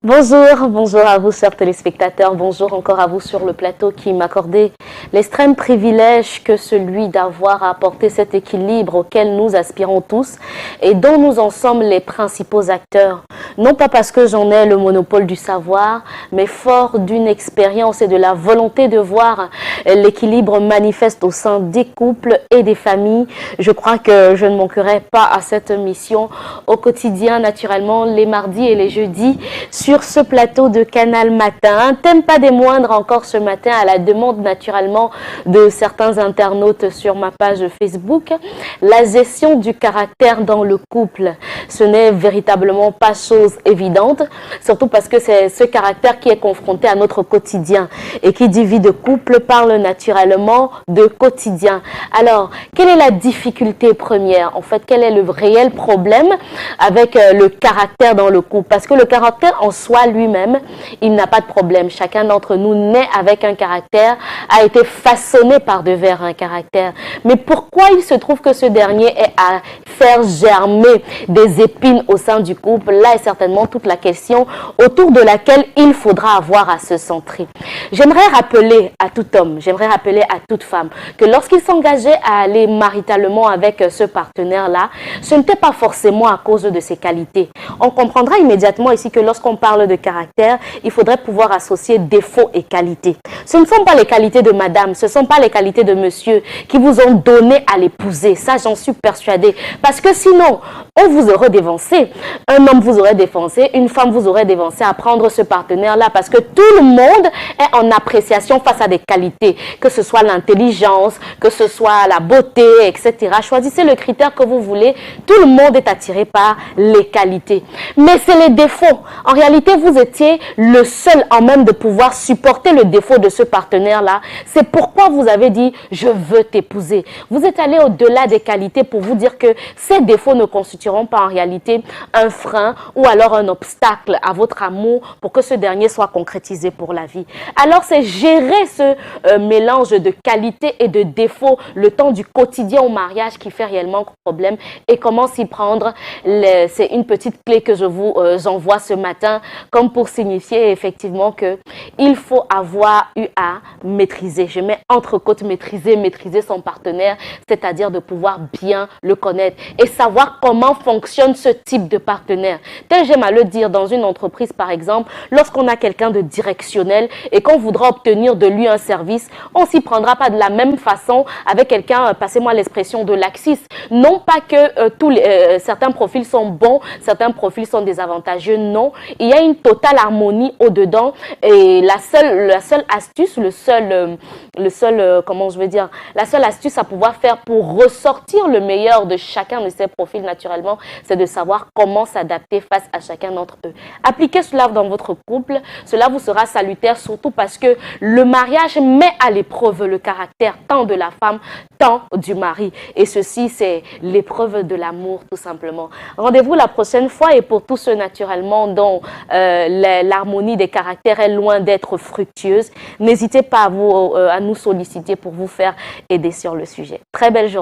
Bonjour à vous chers téléspectateurs, bonjour encore à vous sur le plateau qui m'accordait l'extrême privilège que celui d'avoir à apporter cet équilibre auquel nous aspirons tous et dont nous en sommes les principaux acteurs. Non pas parce que j'en ai le monopole du savoir, mais fort d'une expérience et de la volonté de voir l'équilibre manifeste au sein des couples et des familles. Je crois que je ne manquerai pas à cette mission au quotidien, naturellement, les mardis et les jeudis, sur ce plateau de Canal Matin. Un thème pas des moindres encore ce matin, à la demande naturellement de certains internautes sur ma page Facebook, la gestion du caractère dans le couple. Ce n'est véritablement pas chose évidente, surtout parce que c'est ce caractère qui est confronté à notre quotidien. Et qui dit vie de couple parle naturellement de quotidien. Alors, quelle est la difficulté première? En fait, quel est le réel problème avec le caractère dans le couple? Parce que le caractère en soi lui-même, il n'a pas de problème. Chacun d'entre nous naît avec un caractère, a été façonné par devers un caractère. Mais pourquoi il se trouve que ce dernier est à faire germer des épines au sein du couple? Là est certainement toute la question autour de laquelle il faudra avoir à se centrer. J'aimerais rappeler à tout homme, j'aimerais rappeler à toute femme que lorsqu'il s'engageait à aller maritalement avec ce partenaire-là, ce n'était pas forcément à cause de ses qualités. On comprendra immédiatement ici que lorsqu'on parle de caractère, il faudrait pouvoir associer défauts et qualités. Ce ne sont pas les qualités de madame, ce ne sont pas les qualités de monsieur qui vous ont donné à l'épouser. Ça, j'en suis persuadée. Parce que sinon, on vous aurait dévancé. Un homme vous aurait dévancé, une femme vous aurait dévancé à prendre ce partenaire-là parce que tout le monde est en appréciation face à des qualités, que ce soit l'intelligence, que ce soit la beauté, etc. Choisissez le critère que vous voulez. Tout le monde est attiré par les qualités. Mais c'est les défauts. En réalité, vous étiez le seul en même de pouvoir supporter le défaut de ce partenaire-là. C'est pourquoi vous avez dit « je veux t'épouser ». Vous êtes allé au-delà des qualités pour vous dire que ces défauts ne constitueront pas en réalité un frein ou alors un obstacle à votre amour pour que ce dernier soit concrétisé pour la vie. Alors c'est gérer ce mélange de qualité et de défauts le temps du quotidien au mariage qui fait réellement problème et comment s'y prendre. C'est une petite clé que je vous envoie ce matin comme pour signifier effectivement que il faut avoir eu à maîtriser, je mets entre côtes maîtriser son partenaire, c'est-à-dire de pouvoir bien le connaître et savoir comment fonctionne ce type de partenaire. Tel j'aime à le dire dans une entreprise par exemple, lorsqu'on a quelqu'un de directionnel et qu'on voudra obtenir de lui un service, on s'y prendra pas de la même façon avec quelqu'un, passez-moi l'expression de laxiste. Non pas que certains profils sont bons, certains profils sont désavantageux, non. Il y a une totale harmonie au-dedans et la seule astuce, la seule astuce à pouvoir faire pour ressortir le meilleur de chacun de ces profils naturellement, c'est de savoir comment s'adapter face à chacun d'entre eux. Appliquez cela dans votre couple, cela vous sera salutaire surtout parce que le mariage met à l'épreuve le caractère tant de la femme, tant du mari. Et ceci, c'est l'épreuve de l'amour tout simplement. Rendez-vous la prochaine fois et pour tous ceux naturellement dont l'harmonie des caractères est loin d'être fructueuse, n'hésitez pas à nous solliciter pour vous faire aider sur le sujet. Très belle journée.